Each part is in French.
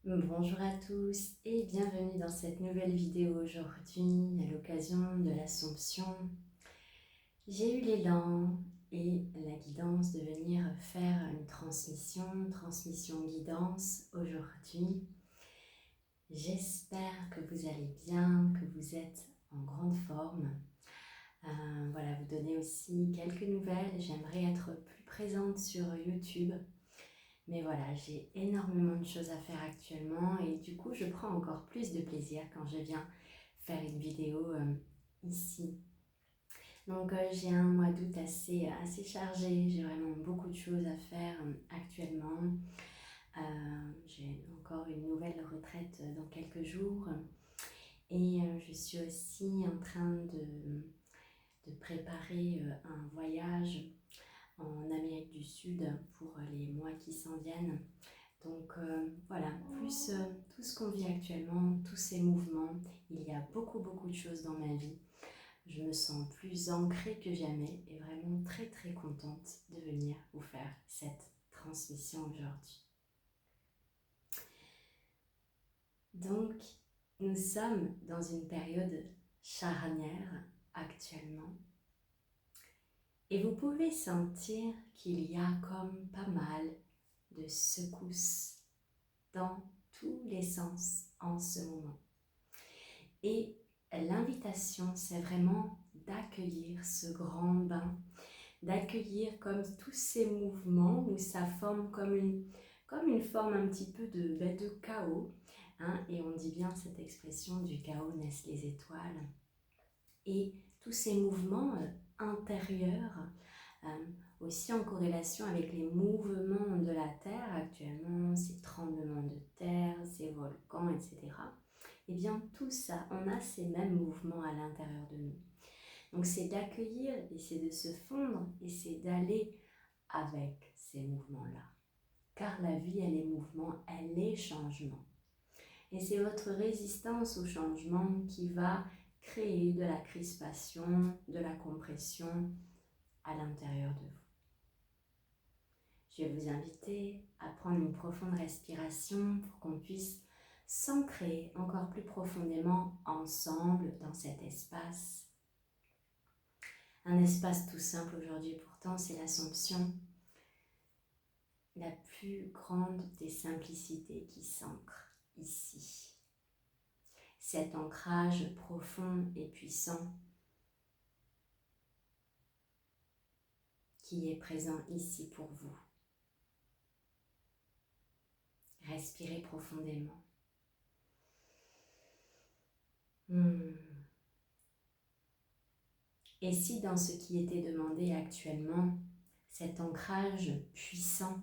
Bonjour à tous et bienvenue dans cette nouvelle vidéo aujourd'hui à l'occasion de l'Assomption. J'ai eu l'élan et la guidance de venir faire une transmission guidance aujourd'hui. J'espère que vous allez bien, que vous êtes en grande forme. Voilà, vous donner aussi quelques nouvelles. J'aimerais être plus présente sur YouTube. Mais voilà, j'ai énormément de choses à faire actuellement et du coup, je prends encore plus de plaisir quand je viens faire une vidéo ici. Donc, j'ai un mois d'août assez chargé, j'ai vraiment beaucoup de choses à faire actuellement. J'ai encore une nouvelle retraite dans quelques jours et je suis aussi en train de préparer un voyage en Amérique du Sud pour les mois qui s'en viennent. Donc voilà, plus tout ce qu'on vit actuellement, tous ces mouvements, il y a beaucoup de choses dans ma vie. Je me sens plus ancrée que jamais et vraiment très contente de venir vous faire cette transmission aujourd'hui. Donc nous sommes dans une période charnière actuellement et vous pouvez sentir qu'il y a comme pas mal de secousses dans tous les sens en ce moment. Et l'invitation, c'est vraiment d'accueillir ce grand bain, d'accueillir comme tous ces mouvements où ça forme comme une forme un petit peu de chaos. Et on dit bien cette expression du chaos naissent les étoiles. Et tous ces mouvements intérieurs, aussi en corrélation avec les mouvements de la Terre actuellement, ces tremblements de terre, ces volcans, etc. Eh bien tout ça, on a ces mêmes mouvements à l'intérieur de nous. Donc c'est d'accueillir et c'est de se fondre et c'est d'aller avec ces mouvements-là. Car la vie, elle est mouvement, elle est changement. Et c'est votre résistance au changement qui va créer de la crispation, de la compression à l'intérieur de vous. Je vais vous inviter à prendre une profonde respiration pour qu'on puisse s'ancrer encore plus profondément ensemble dans cet espace. Un espace tout simple aujourd'hui, pourtant c'est l'Assomption, la plus grande des simplicités qui s'ancre ici. Cet ancrage profond et puissant qui est présent ici pour vous. Respirez profondément. Et si dans ce qui était demandé actuellement, cet ancrage puissant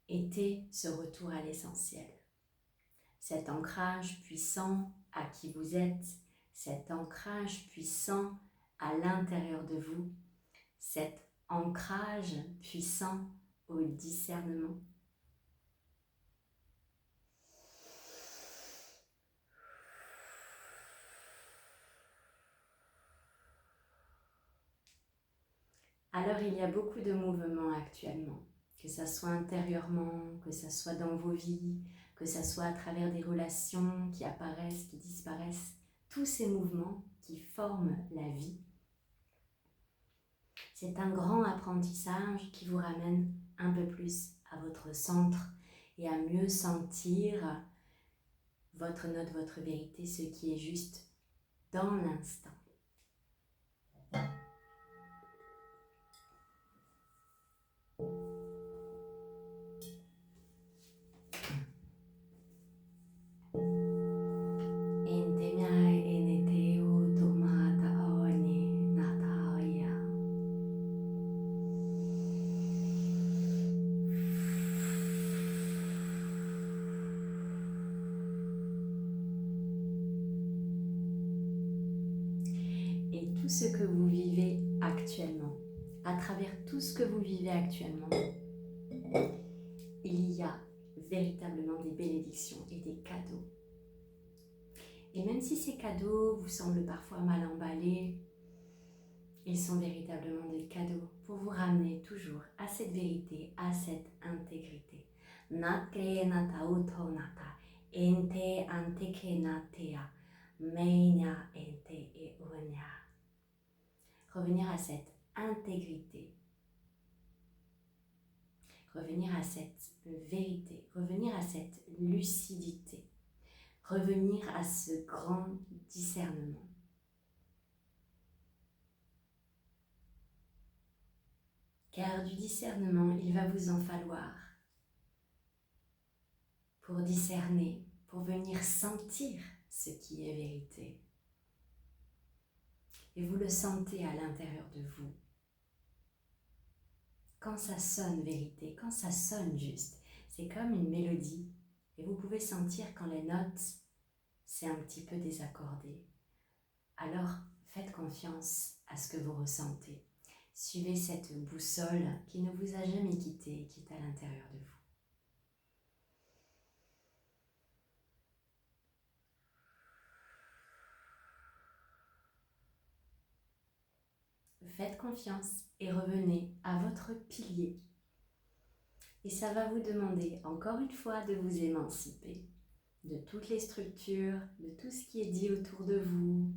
était ce retour à l'essentiel, cet ancrage puissant à qui vous êtes, cet ancrage puissant à l'intérieur de vous, cet ancrage puissant au discernement. Alors il y a beaucoup de mouvements actuellement, que ça soit intérieurement, que ça soit dans vos vies, que ça soit à travers des relations qui apparaissent, qui disparaissent, tous ces mouvements qui forment la vie. C'est un grand apprentissage qui vous ramène un peu plus à votre centre et à mieux sentir votre note, votre vérité, ce qui est juste dans l'instant. Et tout ce que vous vivez actuellement, à travers tout ce que vous vivez actuellement, il y a véritablement des bénédictions et des cadeaux. Et même si ces cadeaux vous semblent parfois mal emballés, ils sont véritablement des cadeaux pour vous ramener toujours à cette vérité, à cette intégrité. Natre nata uto nata. Ente anteke natea. Meina ente e unia. Revenir à cette intégrité. Revenir à cette vérité. Revenir à cette lucidité. Revenir à ce grand discernement. Car du discernement, il va vous en falloir pour discerner, pour venir sentir ce qui est vérité. Et vous le sentez à l'intérieur de vous. Quand ça sonne vérité, quand ça sonne juste, c'est comme une mélodie. Et vous pouvez sentir quand les notes, c'est un petit peu désaccordé. Alors, faites confiance à ce que vous ressentez. Suivez cette boussole qui ne vous a jamais quitté et qui est à l'intérieur de vous. Faites confiance et revenez à votre pilier. Et ça va vous demander, encore une fois, de vous émanciper de toutes les structures, de tout ce qui est dit autour de vous,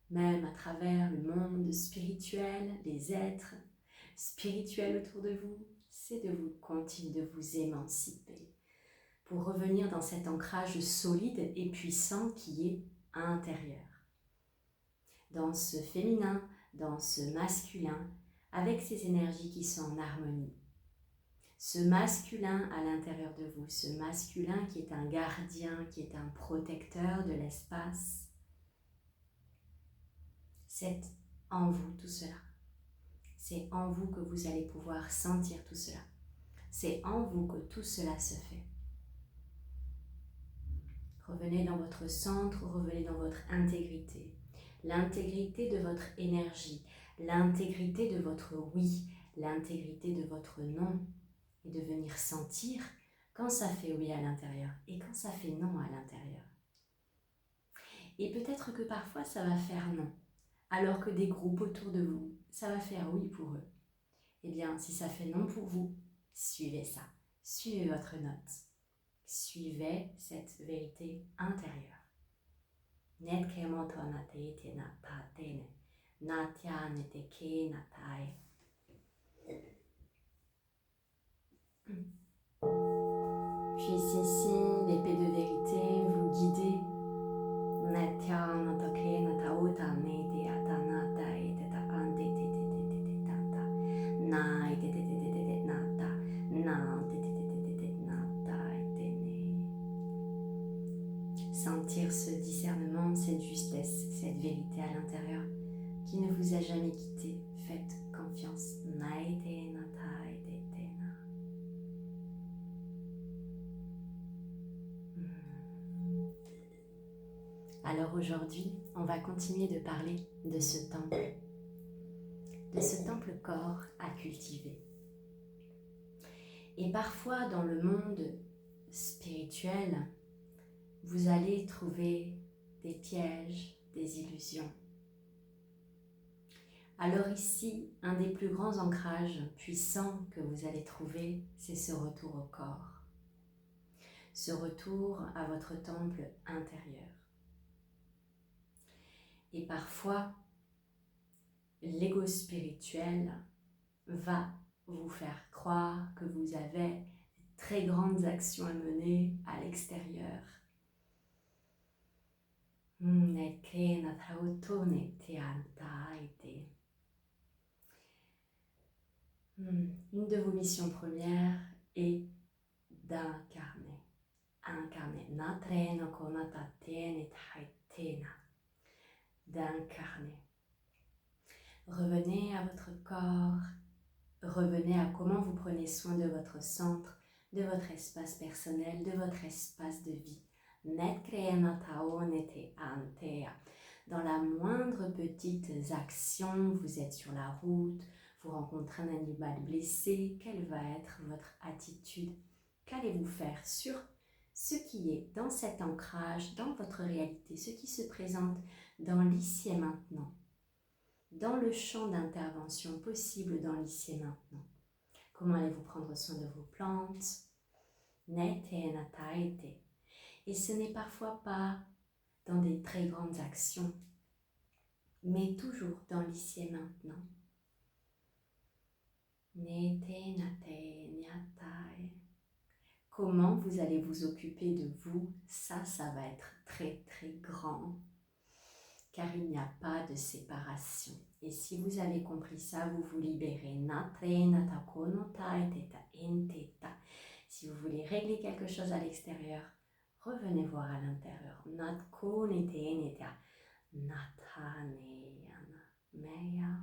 même à travers le monde spirituel, les êtres spirituels autour de vous. C'est de vous continuer de vous émanciper pour revenir dans cet ancrage solide et puissant qui est intérieur. Dans ce féminin, dans ce masculin, avec ces énergies qui sont en harmonie. Ce masculin à l'intérieur de vous, ce masculin qui est un gardien, qui est un protecteur de l'espace, c'est en vous tout cela. C'est en vous que vous allez pouvoir sentir tout cela. C'est en vous que tout cela se fait. Revenez dans votre centre, revenez dans votre intégrité. L'intégrité de votre énergie, l'intégrité de votre oui, l'intégrité de votre non. Et de venir sentir quand ça fait oui à l'intérieur et quand ça fait non à l'intérieur. Et peut-être que parfois ça va faire non, alors que des groupes autour de vous, ça va faire oui pour eux. Eh bien, si ça fait non pour vous, suivez ça. Suivez votre note. Suivez cette vérité intérieure. Net kemoto nate te natatene, natia nete ke natai. Puis ici, l'épée de vérité vous guidez. Sentir ce discernement, cette justesse, cette vérité à l'intérieur qui ne vous a jamais quitté. Faites confiance. Alors aujourd'hui, on va continuer de parler de ce temple corps à cultiver. Et parfois dans le monde spirituel, vous allez trouver des pièges, des illusions. Alors ici, un des plus grands ancrages puissants que vous allez trouver, c'est ce retour au corps. Ce retour à votre temple intérieur. Et parfois, l'ego spirituel va vous faire croire que vous avez de très grandes actions à mener à l'extérieur. Une de vos missions premières est d'incarner. D'incarner. Revenez à votre corps, revenez à comment vous prenez soin de votre centre, de votre espace personnel, de votre espace de vie. Dans la moindre petite action, vous êtes sur la route, vous rencontrez un animal blessé, quelle va être votre attitude? Qu'allez-vous faire sur ce qui est dans cet ancrage, dans votre réalité, ce qui se présente dans l'ici et maintenant, dans le champ d'intervention possible dans l'ici et maintenant? Comment allez-vous prendre soin de vos plantes? Nete nataete. Et ce n'est parfois pas dans des très grandes actions, mais toujours dans l'ici et maintenant. Nete nate nyatae. Comment vous allez vous occuper de vous, ça va être très très grand, car il n'y a pas de séparation. Et si vous avez compris ça, vous vous libérez. Nate natako no taeteta enteta. Si vous voulez régler quelque chose à l'extérieur, revenez voir à l'intérieur. Natko nete neta. Nataneyana meya.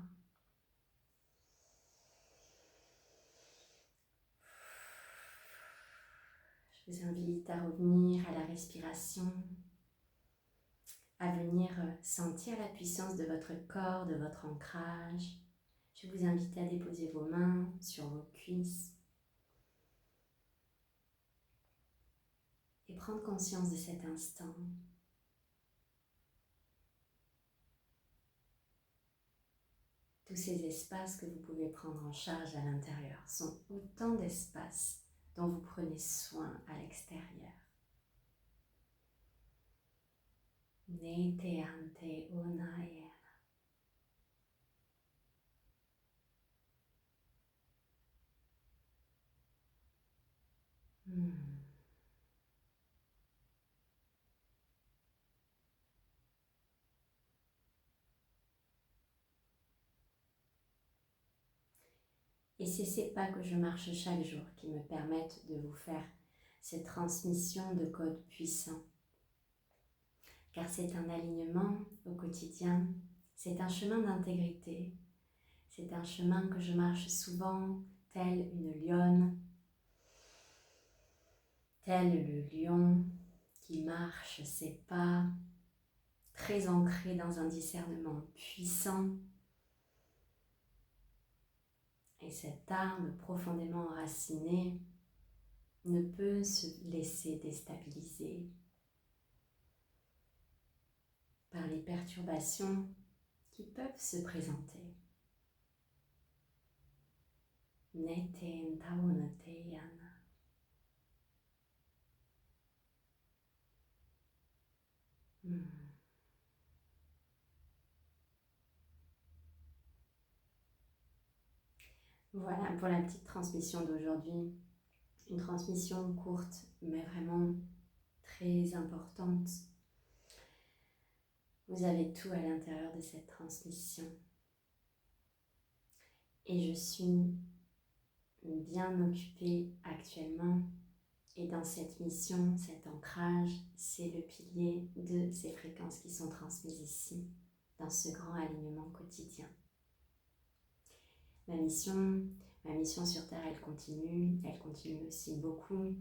Je vous invite à revenir à la respiration, à venir sentir la puissance de votre corps, de votre ancrage. Je vous invite à déposer vos mains sur vos cuisses et prendre conscience de cet instant. Tous ces espaces que vous pouvez prendre en charge à l'intérieur sont autant d'espaces dont vous prenez soin à l'extérieur. Nete ante onae. Et c'est ces pas que je marche chaque jour qui me permettent de vous faire cette transmission de codes puissants. Car c'est un alignement au quotidien, c'est un chemin d'intégrité, c'est un chemin que je marche souvent telle une lionne, tel le lion qui marche ses pas, très ancré dans un discernement puissant. Et cet arbre profondément enraciné ne peut se laisser déstabiliser par les perturbations qui peuvent se présenter. Nete ntaonateyana. Voilà pour la petite transmission d'aujourd'hui. Une transmission courte, mais vraiment très importante. Vous avez tout à l'intérieur de cette transmission. Et je suis bien occupée actuellement. Et dans cette mission, cet ancrage, c'est le pilier de ces fréquences qui sont transmises ici, dans ce grand alignement quotidien. Ma mission sur Terre, elle continue aussi beaucoup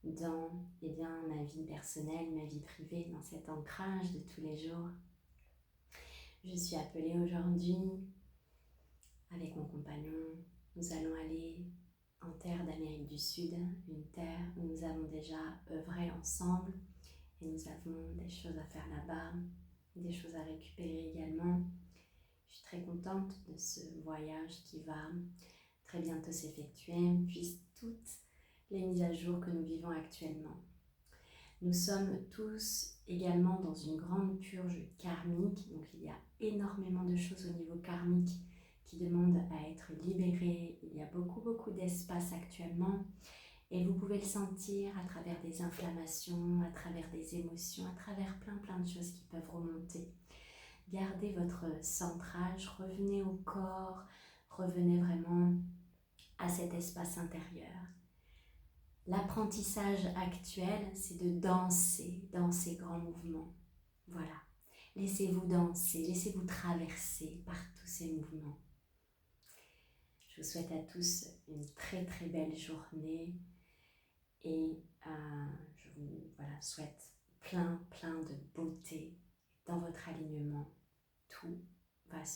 dans ma vie personnelle, ma vie privée, dans cet ancrage de tous les jours. Je suis appelée aujourd'hui, avec mon compagnon, nous allons aller en terre d'Amérique du Sud, une terre où nous avons déjà œuvré ensemble et nous avons des choses à faire là-bas, des choses à récupérer également. Je suis très contente de ce voyage qui va très bientôt s'effectuer, puisque toutes les mises à jour que nous vivons actuellement. Nous sommes tous également dans une grande purge karmique, donc il y a énormément de choses au niveau karmique qui demandent à être libérées. Il y a beaucoup d'espace actuellement et vous pouvez le sentir à travers des inflammations, à travers des émotions, à travers plein de choses qui peuvent remonter. Gardez votre centrage, revenez au corps, revenez vraiment à cet espace intérieur. L'apprentissage actuel, c'est de danser dans ces grands mouvements. Voilà. Laissez-vous danser, laissez-vous traverser par tous ces mouvements. Je vous souhaite à tous une très belle journée et je vous souhaite plein de beauté dans votre alignement. Tout va se